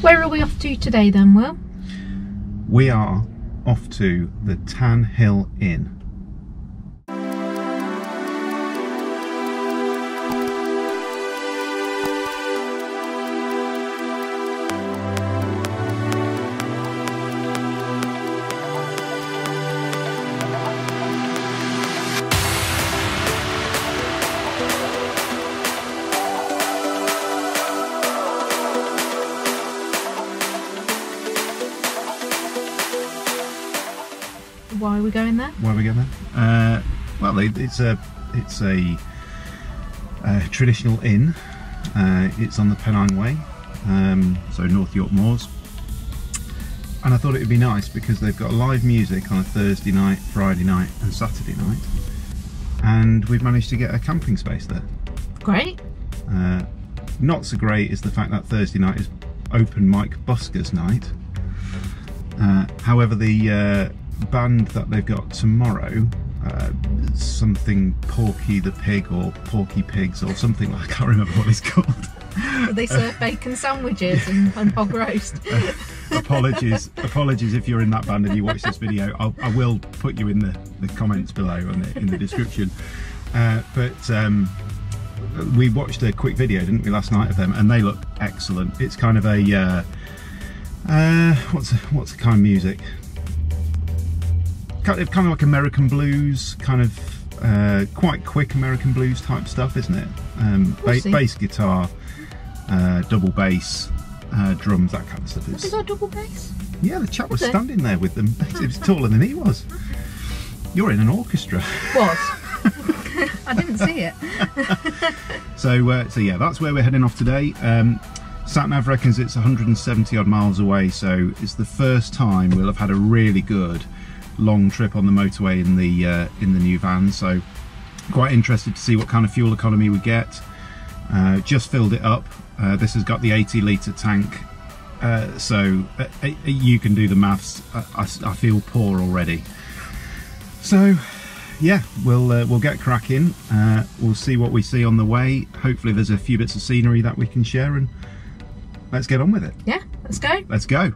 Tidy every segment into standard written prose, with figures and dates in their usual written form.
Where are we off to today then, Will? We are off to the Tan Hill Inn. Why are we going there? Why are we going there? Well, it's a traditional inn. It's on the Pennine Way, so North York Moors. And I thought it would be nice because they've got live music on a Thursday night, Friday night and Saturday night. And we've managed to get a camping space there. Great. Not so great is the fact that Thursday night is open mic buskers night. However, the band that they've got tomorrow, something Porky the Pig or Porky Pigs or something, I can't remember what it's called. They serve bacon sandwiches and hog roast. Apologies if you're in that band and you watch this video. I will put you in the comments below and in the description. We watched a quick video, didn't we, last night of them, and they look excellent. It's kind of a what's the kind of music? Kind of like American blues, kind of quite quick American blues type stuff, isn't it? Bass guitar, double bass, drums, that kind of stuff. Is that double bass? Yeah, the chap was standing there with them. He was taller than he was. You're in an orchestra. Was. I didn't see it. So yeah, that's where we're heading off today. Sat-nav reckons it's 170 odd miles away, so it's the first time we'll have had a really good long trip on the motorway in the new van. So quite interested to see what kind of fuel economy we get. Just filled it up. This has got the 80-litre tank, so you can do the maths. I feel poor already. So yeah, we'll get cracking. We'll see what we see on the way. Hopefully there's a few bits of scenery that we can share, and let's get on with it. Yeah, let's go. Let's go.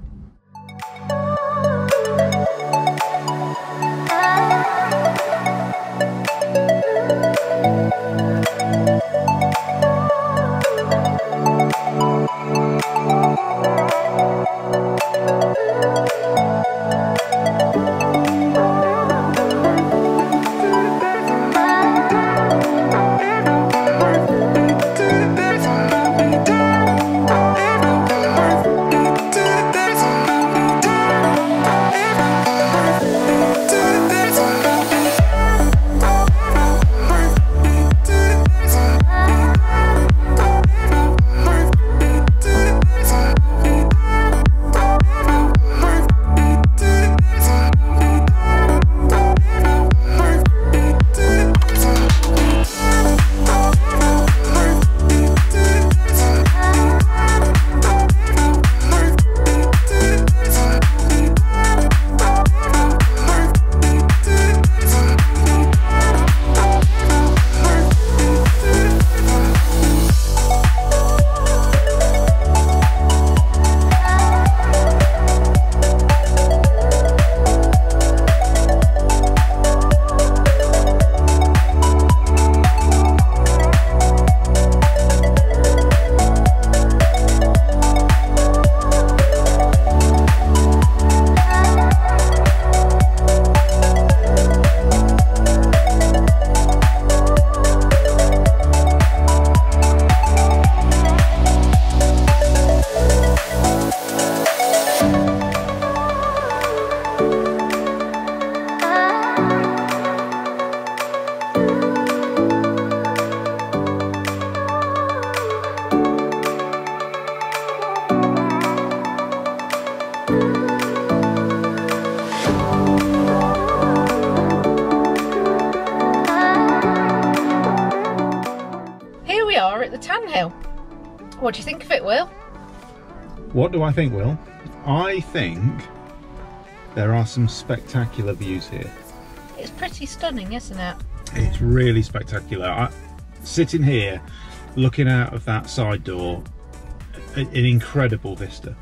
What do you think of it, Will? What do I think, Will? I think there are some spectacular views here. It's pretty stunning, isn't it? It's really spectacular. Sitting here, looking out of that side door, an incredible vista.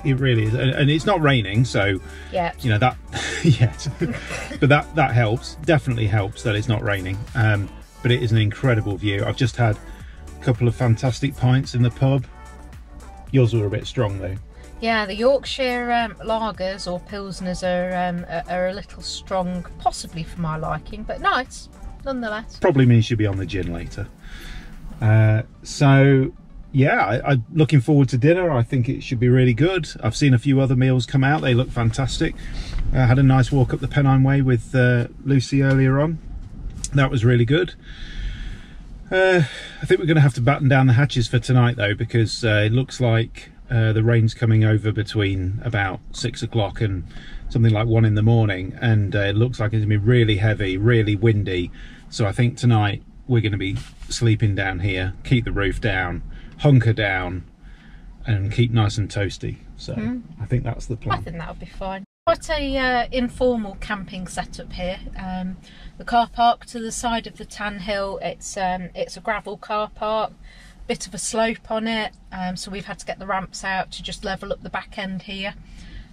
It really is, and it's not raining, so yeah, you know that yet. But that helps. Definitely helps that it's not raining. But it is an incredible view. I've just had a couple of fantastic pints in the pub. Yours were a bit strong though. Yeah, the Yorkshire lagers or pilsners are a little strong, possibly for my liking, but nice nonetheless. Probably means you'll be on the gin later. So yeah, I'm looking forward to dinner. I think it should be really good. I've seen a few other meals come out. They look fantastic. I had a nice walk up the Pennine Way with Lucy earlier on. That was really good. I think we're going to have to batten down the hatches for tonight though, because it looks like the rain's coming over between about 6 o'clock and something like 1 in the morning, and it looks like it's going to be really heavy, really windy. So I think tonight we're going to be sleeping down here, keep the roof down, hunker down and keep nice and toasty. So I think that's the plan. I think that'll be fine. Quite a informal camping setup here. The car park to the side of the tan hill, it's a gravel car park, bit of a slope on it, so we've had to get the ramps out to just level up the back end here.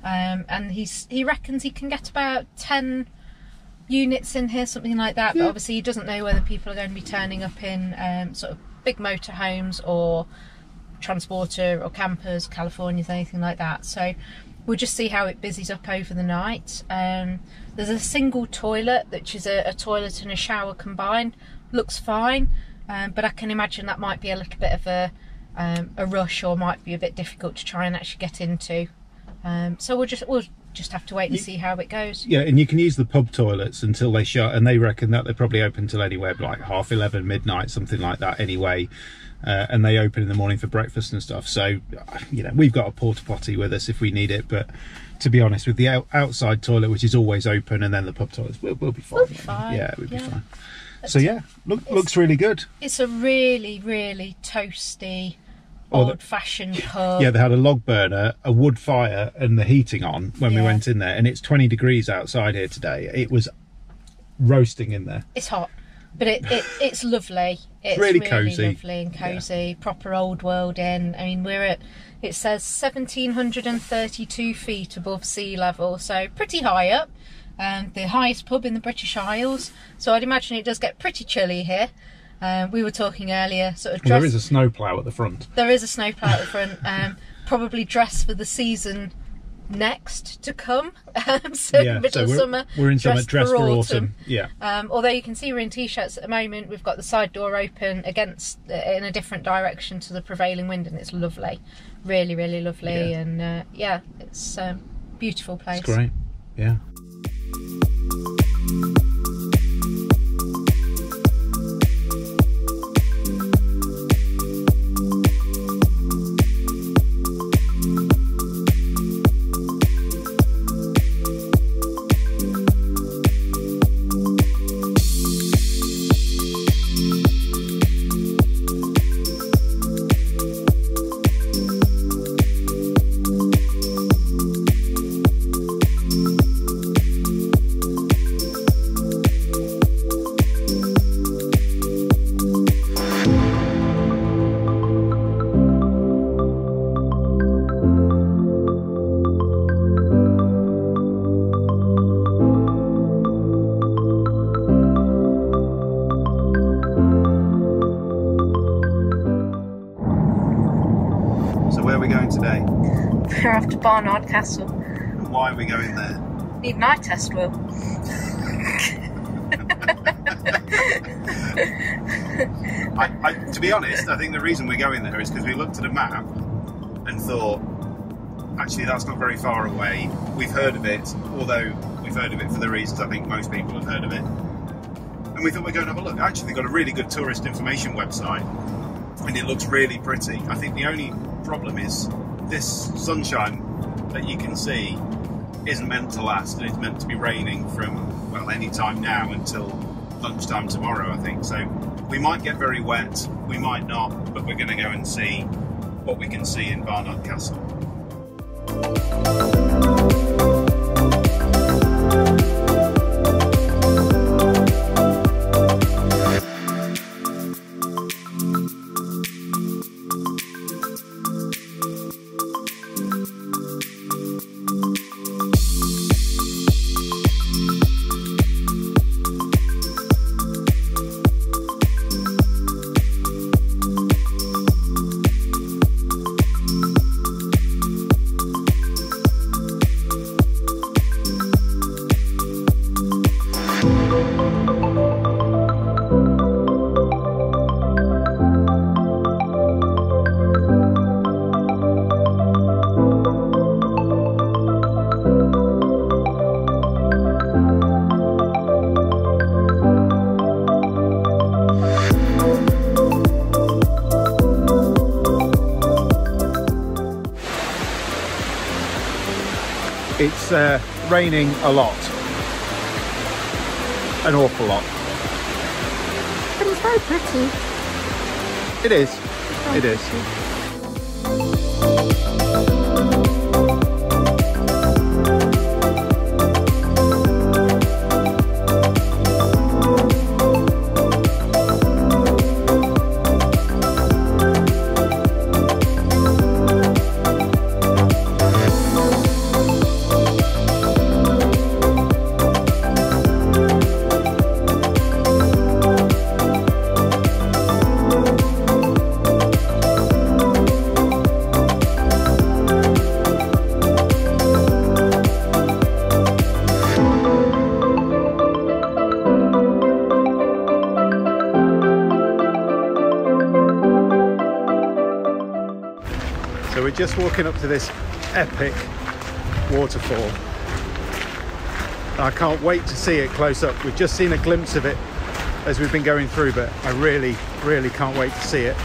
And he reckons he can get about 10 units in here, something like that. Yeah. But obviously he doesn't know whether people are going to be turning up in sort of big motorhomes or transporter or campers, Californias, anything like that. So we'll just see how it busies up over the night. There's a single toilet, which is a toilet and a shower combined. Looks fine, but I can imagine that might be a little bit of a rush, or might be a bit difficult to try and actually get into. So we'll just have to wait and see how it goes. Yeah, and you can use the pub toilets until they shut, and they reckon that they're probably open till anywhere like 11:30, midnight, something like that anyway. And they open in the morning for breakfast and stuff. So, you know, we've got a porta potty with us if we need it, but to be honest, with the outside toilet, which is always open, and then the pub toilets, we'll be fine. We'll be fine. Yeah, we'll be fine. So yeah, looks really good. It's a really, really toasty, old-fashioned pub. Yeah, they had a log burner, a wood fire, and the heating on when we went in there, and it's 20 degrees outside here today. It was roasting in there. It's hot, but it's lovely. It's really cosy, lovely and cosy. Proper old world inn. I mean, we're at, it says 1,732 feet above sea level, so pretty high up. The highest pub in the British Isles, so I'd imagine it does get pretty chilly here. We were talking earlier, sort of there is a snowplow at the front. There is a snowplow at the front. Probably dressed for the season next to come. So middle of summer. We're in summer, dressed for autumn. Yeah. Although you can see we're in t-shirts at the moment. We've got the side door open in a different direction to the prevailing wind, and it's lovely, really, really lovely. Yeah. And yeah, it's a beautiful place. It's great. Yeah. Today? We're off to Barnard Castle. And why are we going there? Need an eye test, Will. To be honest, I think the reason we're going there is because we looked at a map and thought, actually that's not very far away. We've heard of it, although we've heard of it for the reasons I think most people have heard of it. And we thought we'd go and have a look. Actually, they've got a really good tourist information website, and it looks really pretty. I think the only problem is this sunshine that you can see isn't meant to last, and it's meant to be raining from, well, any time now until lunchtime tomorrow, I think. So we might get very wet, we might not, but we're going to go and see what we can see in Barnard Castle. It's raining a lot. An awful lot. But it's very pretty. It is. It is. So we're just walking up to this epic waterfall. I can't wait to see it close up. We've just seen a glimpse of it as we've been going through, but I really, really can't wait to see it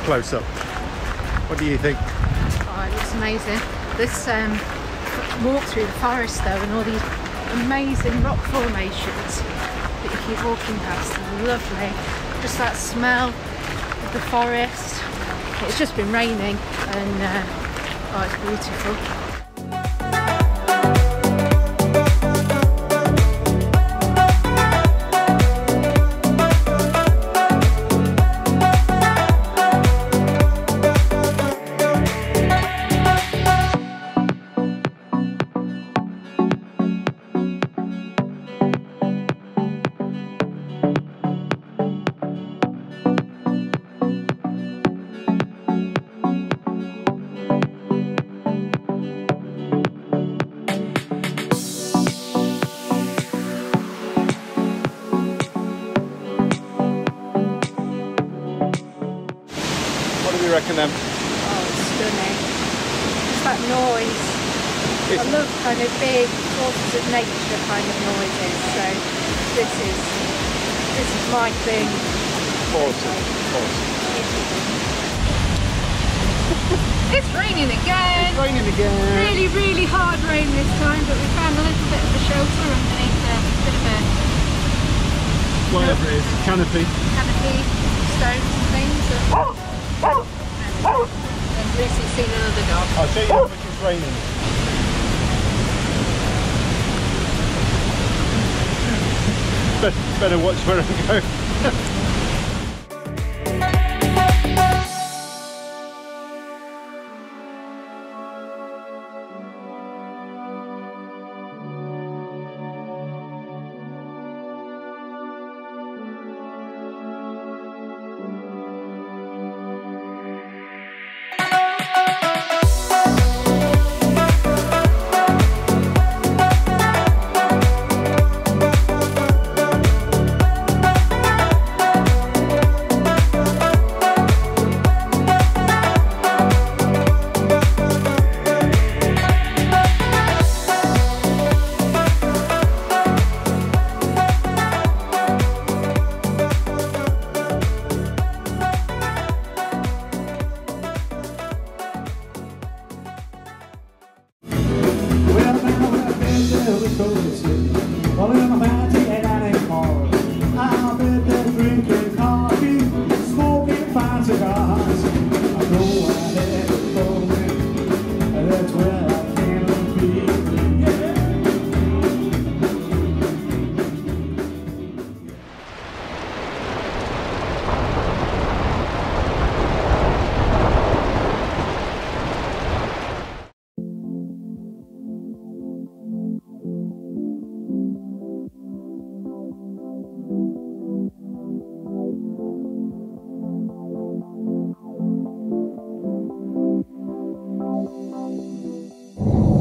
close up. What do you think? Oh, it looks amazing. This walk through the forest though, and all these amazing rock formations that you keep walking past, are lovely. Just that smell of the forest. It's just been raining and oh, it's beautiful. Reckon them? Oh, it's stunning. Just that noise. I love kind of big forces of nature kind of noises, so this is my thing. Awesome. It's raining again. It's raining again. Really, really hard rain this time, but we found a little bit of a shelter underneath a bit of a whatever it is, canopy, stones and things. And Lucy's seen another dog. I'll show you how much it's raining. Better watch where I go.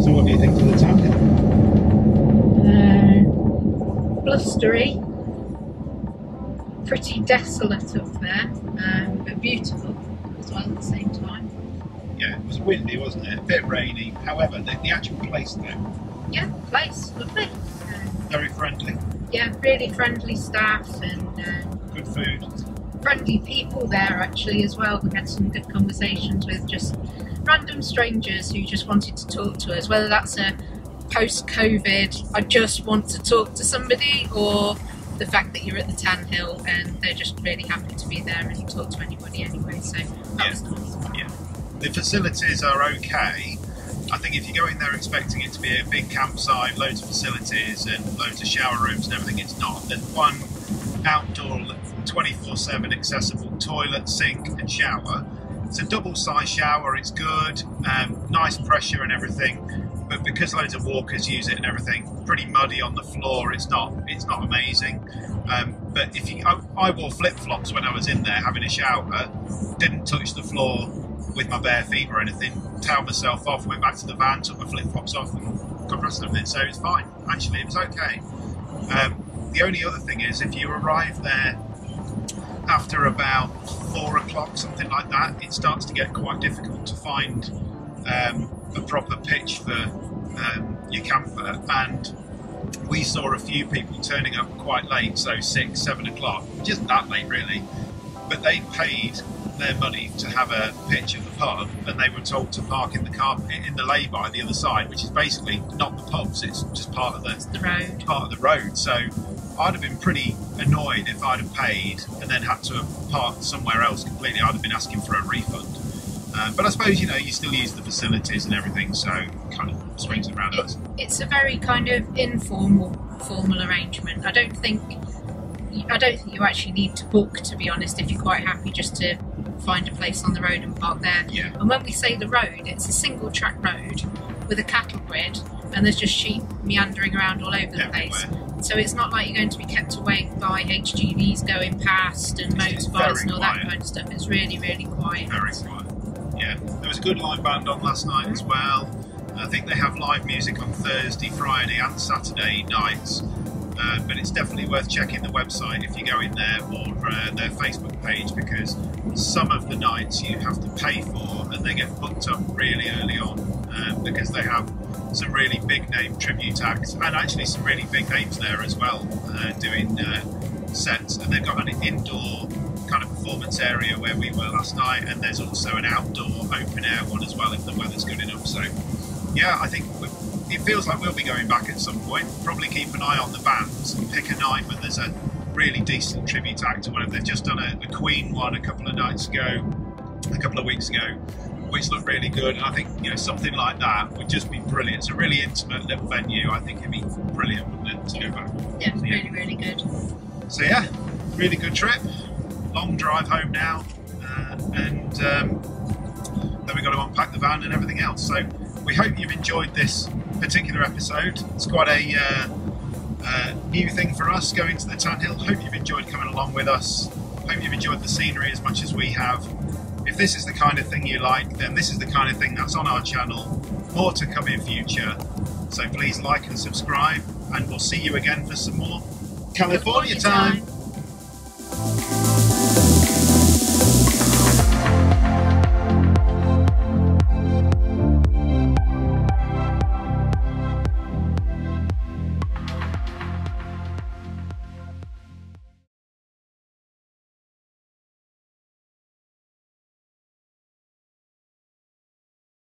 So what do you think of the town? Blustery, pretty desolate up there, but beautiful as well at the same time. Yeah, it was windy, wasn't it? A bit rainy. However, the actual place though. Yeah, place, lovely. Very friendly. Yeah, really friendly staff and good food. Friendly people there actually as well. We had some good conversations with just random strangers who just wanted to talk to us, whether that's a post-COVID, I just want to talk to somebody, or the fact that you're at the Tan Hill and they're just really happy to be there and talk to anybody anyway. So that was nice. Yeah. The facilities are okay. I think if you go in there expecting it to be a big campsite, loads of facilities and loads of shower rooms and everything, it's not. There's one outdoor 24/7 accessible toilet, sink and shower. It's a double-sized shower, it's good, nice pressure and everything, but because loads of walkers use it and everything, pretty muddy on the floor, it's not amazing. But if you, I wore flip-flops when I was in there having a shower, didn't touch the floor with my bare feet or anything, towed myself off, went back to the van, took my flip-flops off and got dressed and everything, so it's fine. Actually, it was okay. The only other thing is, if you arrive there after about 4 o'clock, something like that, it starts to get quite difficult to find a proper pitch for your camper, and we saw a few people turning up quite late, so 6, 7 o'clock, just that late really, but they paid their money to have a pitch at the pub, and they were told to park in the car in the lay-by the other side, which is basically not the pubs, it's just part of the road. So I'd have been pretty annoyed if I'd have paid and then had to park somewhere else completely. I'd have been asking for a refund. But I suppose, you know, you still use the facilities and everything, so it kind of swings and roundabouts. It's a very kind of informal, formal arrangement. I don't think you actually need to book, to be honest, if you're quite happy just to find a place on the road and park there. Yeah. And when we say the road, it's a single track road with a cattle grid, and there's just sheep meandering around all over the place. So it's not like you're going to be kept awake by HGVs going past and motorbikes and all that kind of stuff. It's really, really quiet. Very quiet. Yeah. There was a good live band on last night as well. I think they have live music on Thursday, Friday and Saturday nights. But it's definitely worth checking the website if you go in there, or their Facebook page, because some of the nights you have to pay for and they get booked up really early on, because they have some really big name tribute acts and actually some really big names there as well, doing sets, and they've got an indoor kind of performance area where we were last night, and there's also an outdoor open air one as well if the weather's good enough. So yeah, I think it feels like we'll be going back at some point. Probably keep an eye on the bands and pick a night when there's a really decent tribute act or whatever. They've just done a Queen one a couple of weeks ago, which looked really good, and I think, you know, something like that would just be brilliant. It's a really intimate little venue. I think it'd be brilliant, wouldn't it, to go back? Yeah, it's really, really good. So yeah, really good trip. Long drive home now, and then we've got to unpack the van and everything else. So we hope you've enjoyed this particular episode. It's quite a new thing for us, going to the Tan Hill. Hope you've enjoyed coming along with us. Hope you've enjoyed the scenery as much as we have. If this is the kind of thing you like, then this is the kind of thing that's on our channel. More to come in future. So please like and subscribe, and we'll see you again for some more California time.